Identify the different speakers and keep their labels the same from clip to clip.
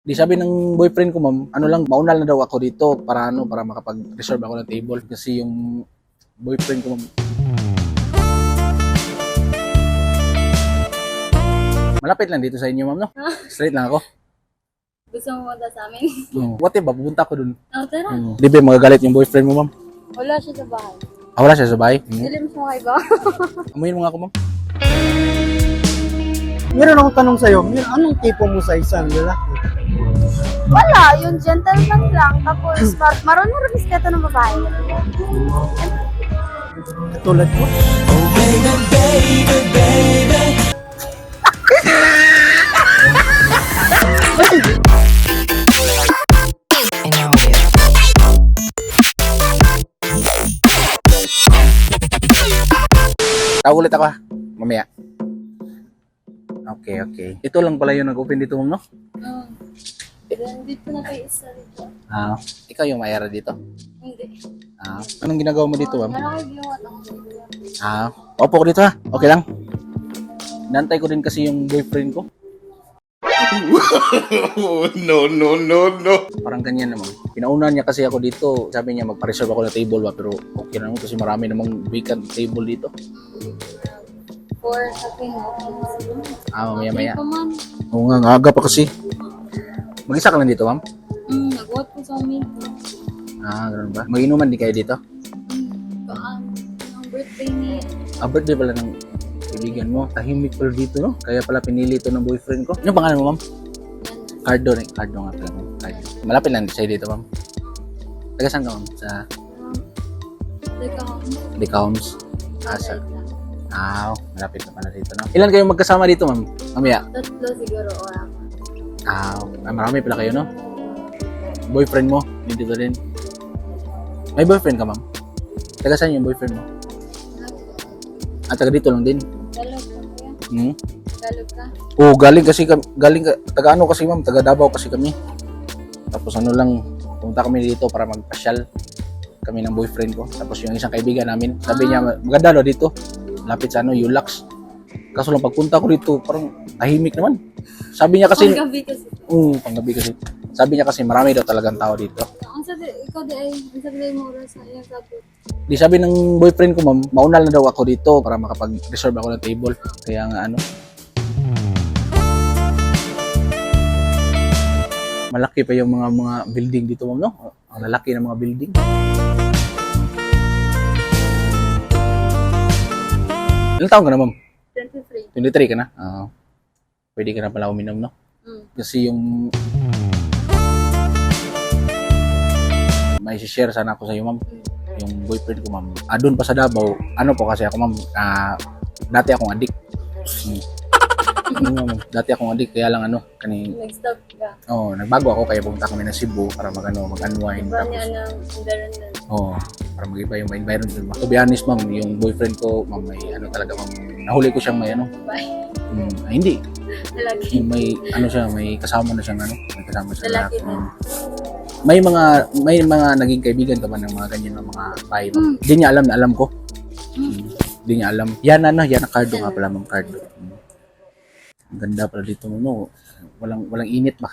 Speaker 1: Di sabi ng boyfriend ko, ma'am, ano lang, maunal na daw ako dito para para makapag-reserve ako ng table kasi yung boyfriend ko, ma'am. Malapit lang dito sa inyo, ma'am, no? Straight lang ako.
Speaker 2: Gusto mo punta sa amin?
Speaker 1: What if ba, pupunta ako dun.
Speaker 2: Tara.
Speaker 1: Di ba magagalit yung boyfriend mo, ma'am?
Speaker 2: Wala siya sa bahay.
Speaker 1: Wala siya sa bahay.
Speaker 2: Dilim mo kayo ba?
Speaker 1: Amuyin mo nga ako, ma'am.
Speaker 3: Meron akong tanong sa'yo, anong tipo mo sa isang lalaki?
Speaker 2: Wala, yung gentleman lang. Tapos, marunong respeto ng babae.
Speaker 3: Tulad ko?
Speaker 1: Tawag ulit ako, ha? Mamaya. Okay. Ito lang pala yung nag-open dito, ma'am, no?
Speaker 2: Dito na kayo isa dito.
Speaker 1: Ikaw yung mayara dito.
Speaker 2: Hindi.
Speaker 1: Anong ginagawa mo dito, ma'am?
Speaker 2: Marami ginawa ako.
Speaker 1: Opo ko dito, ha? Okay lang. Nantay ko din kasi yung boyfriend ko.
Speaker 4: No.
Speaker 1: Parang ganyan naman. Pinaunahan niya kasi ako dito. Sabi niya magpa-reserve ako ng table ba, pero okay naman kasi marami namang vacant table dito.
Speaker 2: For shopping, okay.
Speaker 1: Maya.
Speaker 2: Paman.
Speaker 1: Oo nga, aga pa kasi. Mag-isa ka lang dito, ma'am?
Speaker 2: Nag-what ko sa amin.
Speaker 1: Ganun ba? Mag-inuman di kayo dito?
Speaker 2: Ang birthday ni...
Speaker 1: Birthday pala ng kaibigan mo. Tahimik pala dito, no? Kaya pala pinili ito ng boyfriend ko. Ano pangalan mo, ma'am? Cardo nga pala, ma'am. Cardo. Malapit lang sa'yo dito, ma'am. Taga saan ka, ma'am? Sa Decahoms. Malapit na pala dito, no? Ilan kayong magkasama dito, ma'am? Mamaya.
Speaker 2: Tatlo siguro orang.
Speaker 1: Marami pala kayo, no? Boyfriend mo, dito din. May boyfriend ka, ma'am? Taga saan yung boyfriend mo? Taga dito lang din.
Speaker 2: Galog ka kuya? Galog ka?
Speaker 1: Galing ka, taga ano kasi, ma'am? Taga Davao kasi kami. Tapos ano lang, pumunta kami dito para magpasyal kami ng boyfriend ko. Tapos yung isang kaibigan namin, sabi niya, maganda no dito. Lapit sa Yulax. Kaso lang pagpunta ko dito, parang tahimik naman. Sabi niya kasi,
Speaker 2: Panggabi kasi.
Speaker 1: Panggabi kasi. Sabi niya kasi marami daw talagang tao dito.
Speaker 2: Ang sabi, ikaw di ay, ang sabi mo oras sa iyang sabot.
Speaker 1: Di sabi ng boyfriend ko, ma'am, maunal na daw ako dito para makapag-reserve ako ng table. Kaya nga malaki pa yung mga building dito, ma'am, no? Ang lalaki ng mga building. Ilang taon ka na, ma'am?
Speaker 2: 23.
Speaker 1: 23 ka na? Pwede ka na pala uminom, no? Kasi yung may share sana ako sa iyo, ma'am. Yung boyfriend ko, ma'am. Doon pa sa Davao, ano po kasi ako, ma'am, dati akong adik. Dati akong adik, kaya lang
Speaker 2: Nag-stop ka.
Speaker 1: nagbago ako kaya pumunta kami ng Cebu para mag-unwind.
Speaker 2: Iba niya ng environment.
Speaker 1: Para mag-iba yung environment. To be honest, ma'am, yung boyfriend ko, ma'am, may talaga, ma'am, nahuli ko siyang may
Speaker 2: Bye.
Speaker 1: Hindi.
Speaker 2: Lalaki.
Speaker 1: May kasama na siyang may kasama siya
Speaker 2: Lalaki
Speaker 1: na.
Speaker 2: na.
Speaker 1: May mga naging kaibigan ka ba ng mga ganyan ng mga bahay, ma'am? Hindi niya alam na alam ko. Hindi niya alam. Yan ang Cardo nga pala, ma'am, Cardo. Ang ganda pala dito, ma'am, no? Walang init ba?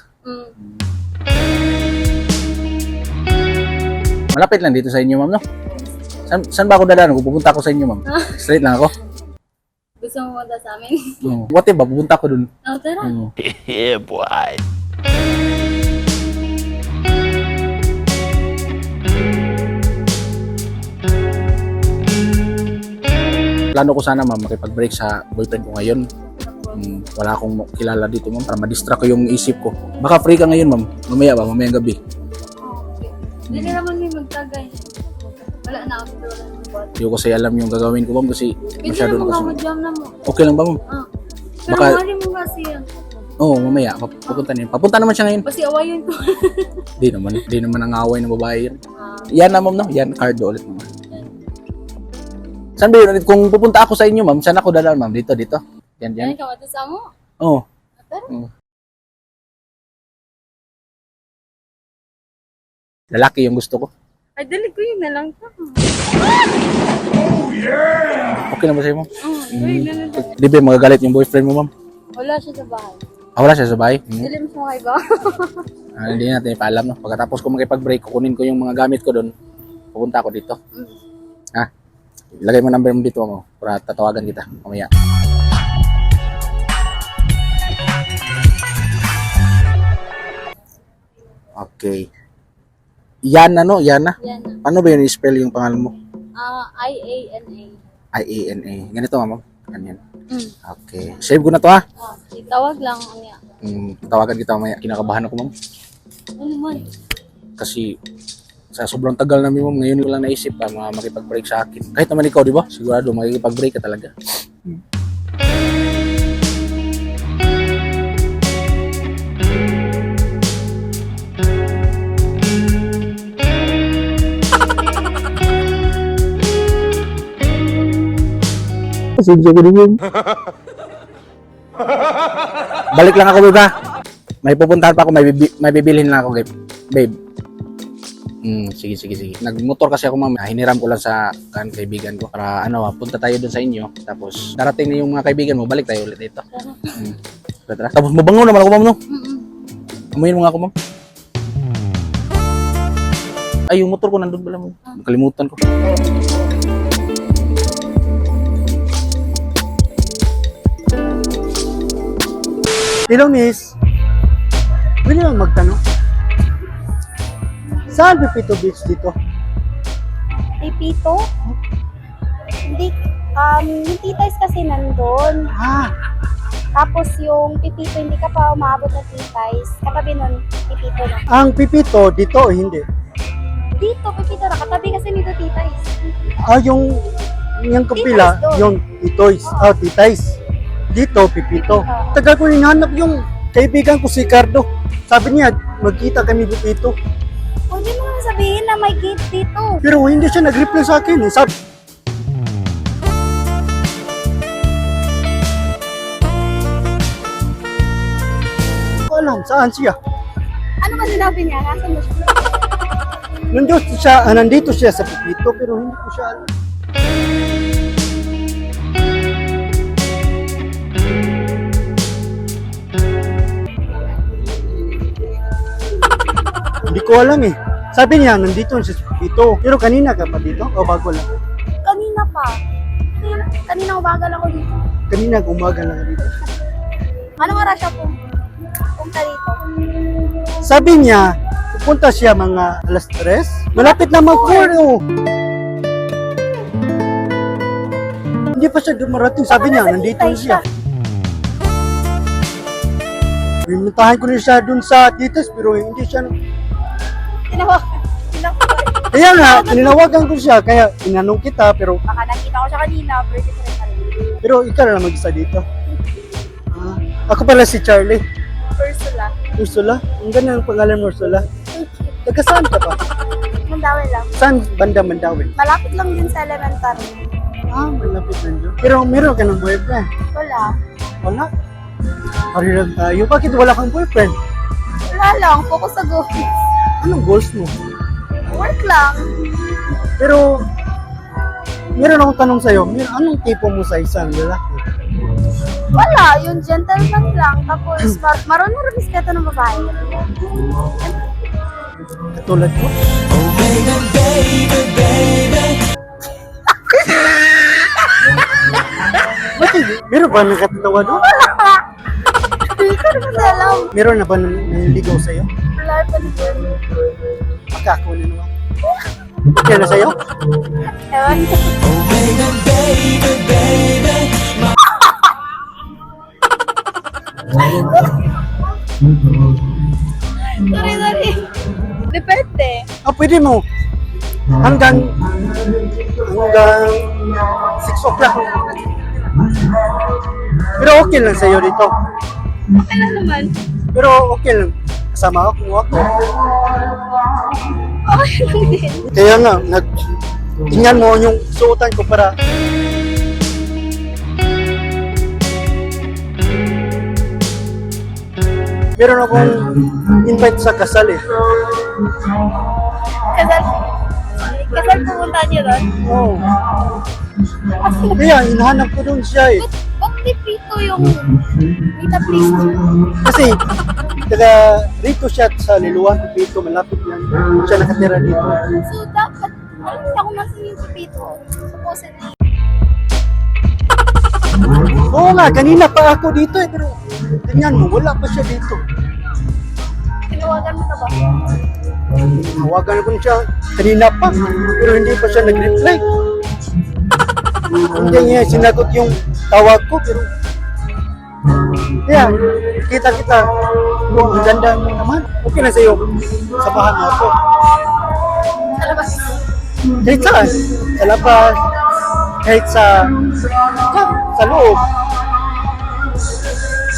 Speaker 1: Malapit lang dito sa inyo, ma'am, no? Saan ba ako dadaan? Kung pupunta ako sa inyo, ma'am? Straight lang ako.
Speaker 2: Gusto mo punta sa amin?
Speaker 1: What if ba? Pupunta ako dun.
Speaker 2: Tara.
Speaker 4: Yeah, boy.
Speaker 1: Plano ko sana, ma'am, makipag-break sa boyfriend ko ngayon. Wala akong kilala dito, ma'am, para ma-distract ko yung isip ko. Baka free ka ngayon, ma'am. Mamayang gabi.
Speaker 2: Okay. Hindi naman may magtagay. Wala na ako doon.
Speaker 1: Hindi ko kasi alam yung gagawin ko, ma'am, kasi
Speaker 2: Pwede
Speaker 1: masyado
Speaker 2: na
Speaker 1: na kasi.
Speaker 2: mag-jam na mo.
Speaker 1: Okay lang ba, ma'am?
Speaker 2: Pero
Speaker 1: Baka-
Speaker 2: mahali mo kasi yan.
Speaker 1: Mamaya. Papunta niya. Papunta naman siya ngayon.
Speaker 2: Kasi awayin ko.
Speaker 1: Di naman ang away ng babae yun. Yan na, ma'am, no? Yan, Cardo ulit, ma'am. Saan ba yun? Kung pupunta ako sa inyo, ma'am, saan ako dadaan, ma'am? Dito. Yan.
Speaker 2: Yan ka matas mo.
Speaker 1: Oo.
Speaker 2: Tara.
Speaker 1: Lalaki yung gusto ko.
Speaker 2: Ay, dali ko yun na lang ka.
Speaker 1: Okay na ba sa'yo, ma'am?
Speaker 2: Ay, ganun.
Speaker 1: Di ba magagalit yung boyfriend mo, ma'am?
Speaker 2: Wala siya sa bahay.
Speaker 1: Wala siya sa bahay.
Speaker 2: Dilim mo kayo ba?
Speaker 1: Hindi natin ipaalam, no? Pagkatapos ko makipag-break, kukunin ko yung mga gamit ko doon. Pupunta ako dito. Ha? Ilagay mo number mo dito mo para tatawagan kita mamaya. Okay. Yana, no? Yana?
Speaker 2: Yan na.
Speaker 1: Ano ba yun i-spell yung pangalan mo?
Speaker 2: I-A-N-A.
Speaker 1: I-A-N-A. Ganito, ma'am. Ganyan. Okay. Save ko na to, ha?
Speaker 2: Tawag lang niya.
Speaker 1: Tawagan kita mamaya. Kinakabahan ako, ma'am.
Speaker 2: Ano naman?
Speaker 1: Kasi sa sobrang tagal namin, ma'am, ngayon ko lang naisip makipag-break sa akin. Kahit naman ikaw, di ba? Sigurado, makikipag-break ka talaga. Pasensya ko din. Balik lang ako, babe, ha? May pupuntahan pa ako, may bibilhin lang ako, babe. Sige. Nagmotor kasi ako, ma'am. Hiniram ko lang sa kaibigan ko para punta tayo doon sa inyo. Tapos darating na yung mga kaibigan mo, balik tayo ulit dito. Tara. Tapos mabango naman ako, ma'am, no? Amuyin mo nga ako, ma'am. Ay, yung motor ko nandun pala, ma'am. Nakalimutan ko.
Speaker 3: Hello, miss. Pwede lang magtanong. Saan Pipito Beach dito?
Speaker 2: Pipito? Hindi, yung titays kasi nandun.
Speaker 3: Ah,
Speaker 2: Tapos yung Pipito, hindi ka pa umaabot ng titays. Katabi nun, Pipito na.
Speaker 3: ang Pipito dito o hindi?
Speaker 2: Dito, Pipito na. Katabi kasi nito titays.
Speaker 3: Ah, yung kapila,
Speaker 2: Titays doon.
Speaker 3: yung titoys. Ah, titays. Dito, Pipito. Tagal ko hinahanap yung kaibigan ko si Cardo. Sabi niya, magkita kami Pipito.
Speaker 2: Pwede mo naman sabihin na may gate dito.
Speaker 3: Pero hindi siya nag-reply sa akin. Sabi, ko alam, saan siya?
Speaker 2: Ano ba sinabi niya? Nasaan mo siya?
Speaker 3: Nandito siya sa Pipito, pero hindi ko siya alam. Hindi ko alam eh. Sabi niya, nandito siya sa Pipito. Pero kanina ka pa dito? O bago lang?
Speaker 2: Kanina pa. Kanina umaga lang ako dito.
Speaker 3: Kanina umaga lang dito.
Speaker 2: Anong oras siya punta dito?
Speaker 3: Sabi niya, pupunta siya mga alas 3. Malapit na mag-4 oh. Hindi pa siya dumarating. Sabi niya,
Speaker 2: Nasa
Speaker 3: nandito
Speaker 2: Titay
Speaker 3: siya. Pinuntahan ko na siya dun sa titas pero hindi siya.
Speaker 2: Tinawag.
Speaker 3: Kaya nga, ninawagan ko siya. Kaya tinanong kita pero
Speaker 2: Nakita ko siya kanina, pero different pa rin.
Speaker 3: pero ikaw na lang mag-isa dito. Ah, ako pala si Charlie.
Speaker 2: Ursula.
Speaker 3: Ursula? Ang ganda ng pangalan mo, Ursula. Taga saan ka ba?
Speaker 2: Mandawi lang.
Speaker 3: Saan banda Mandawi?
Speaker 2: Malapit lang din sa elementary.
Speaker 3: Ah, malapit na dyan. Pero meron ka ng boyfriend?
Speaker 2: Wala.
Speaker 3: Wala. Parilag tayo. Bakit wala kang boyfriend?
Speaker 2: Wala lang. Focus sa goals.
Speaker 3: Anong goals mo?
Speaker 2: Work lang.
Speaker 3: Pero, meron akong tanong sa'yo. Anong tipo mo sa isang lalaki?
Speaker 2: Wala. Yung gentleman lang. Tapos, marunong respeto ng babae.
Speaker 3: Katulad ko? Ba't hindi? Meron ba nakatawa doon?
Speaker 2: Hindi ko naman alam.
Speaker 3: Meron na ba naniligaw sa'yo?
Speaker 2: Wala pa din.
Speaker 3: Pagkako na naman. Okay na sa'yo?
Speaker 2: Ewan ko. Sorry. Depende.
Speaker 3: Ah, pwede mo. Hanggang 6 o'clock. Pero okay lang sa'yo dito.
Speaker 2: Okay lang naman.
Speaker 3: Pero okay lang. Kasama ako.
Speaker 2: Okay lang din.
Speaker 3: Kaya nga, tingnan mo yung suotan ko para meron akong invite sa kasal eh.
Speaker 2: Kasal pumunta niyo doon?
Speaker 3: Oo. Kaya hinahanap ko doon siya eh.
Speaker 2: Ba't Pipito yung Mita Place.
Speaker 3: Kasi, taga rito siya sa Liluan, Pipito, malapit yan. Siya nakatira dito.
Speaker 2: So, dapat, alam niya kung nasan yung Pipito. Supposedly.
Speaker 3: Oo nga, kanina pa ako dito eh, pero tingnan mo, wala pa siya dito.
Speaker 2: Tinawagan mo na ba?
Speaker 3: Tawagan ko siya kanina pa, pero hindi pa siya nag-reply. Hindi niya sinagot yung tawag ko, pero kaya, kita-kita. Ang ganda mo naman. Okay na sa'yo. Samahan mo ako.
Speaker 2: Sa labas.
Speaker 3: Kahit saan? Sa labas. Kahit sa loob.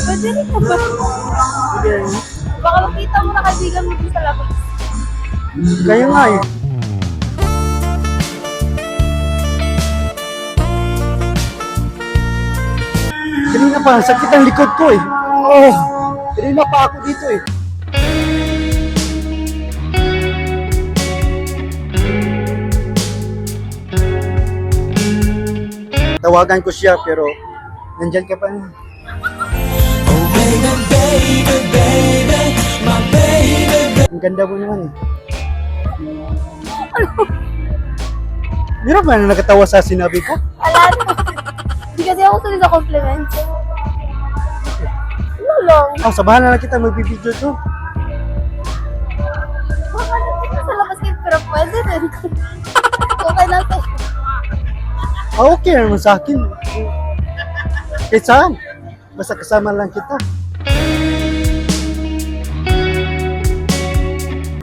Speaker 2: Pwede rin ka ba?
Speaker 3: Sige.
Speaker 2: Baka makita mo na kaibigan mo dun sa labas.
Speaker 3: Kaya nga eh. Kanina pa, ang sakit ang likod ko eh. Oh, kanina pa ako dito eh. Tawagan ko siya pero nandyan ka pa. Ang ganda mo naman eh. Meron ba na nakatawa sa sinabi ko?
Speaker 2: Ala na. Hindi kasi ako tuloy sa compliments. Ano lang?
Speaker 3: Oh, sabahan na lang kita magbibideo to.
Speaker 2: Baka dito sa labas kayo, pero pwede rin. Okay lang sa'yo.
Speaker 3: Ah, okay naman sa akin. Kahit saan. Basta kasama lang kita.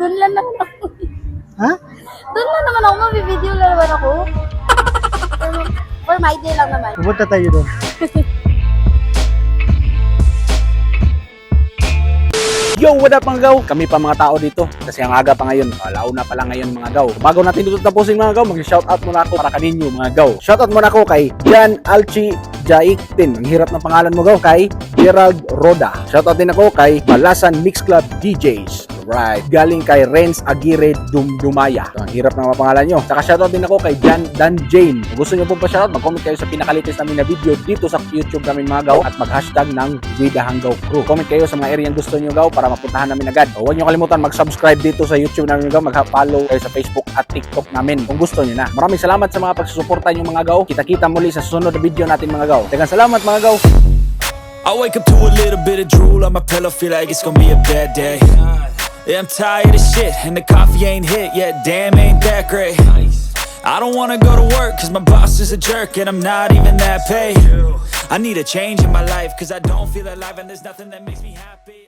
Speaker 2: Doon lang naman ako.
Speaker 3: Ha?
Speaker 2: Doon lang naman ako, mabibideo lang naman ako. For my day lang naman.
Speaker 3: Pumunta tayo doon.
Speaker 1: Yo, what up mga gaw? Kami pa mga tao dito kasi ang aga pa ngayon. Launa pa lang ngayon mga gaw. Bago natin dito tapusin mga gaw, mag-shoutout muna ako para kaninyo mga gaw. Shoutout muna ako kay Jan Alchi Jaiktin. Ang hirap ng pangalan mo gaw. Kay Gerald Roda. Shoutout din ako kay Balasan Mix Club DJs. Right. Galing kay Renz Aguirre Dumdumaya. Ang hirap ng mga pangalan nyo. Saka shoutout din ako kay Dan Jane. Kung gusto nyo pong pa-shoutout, mag-comment kayo sa pinakalitis namin na video dito sa YouTube namin mga gaw at mag-hashtag ng Vida Hanggaw Crew. Comment kayo sa mga area gusto nyo gaw para mapuntahan namin agad. Huwag nyo kalimutan mag-subscribe dito sa YouTube namin gaw. Mag-follow kayo sa Facebook at TikTok namin kung gusto nyo na. Maraming salamat sa mga pagsusuporta nyo mga gaw. Kita-kita muli sa susunod na video natin mga gaw. Daghang salamat mga gaw.
Speaker 5: I wake up to a little bit of drool on my pillow, feel like it's gonna be a bad day. Yeah, I'm tired of shit, and the coffee ain't hit yet, damn, ain't that great. I don't wanna go to work, cause my boss is a jerk, and I'm not even that paid. I need a change in my life, cause I don't feel alive, and there's nothing that makes me happy.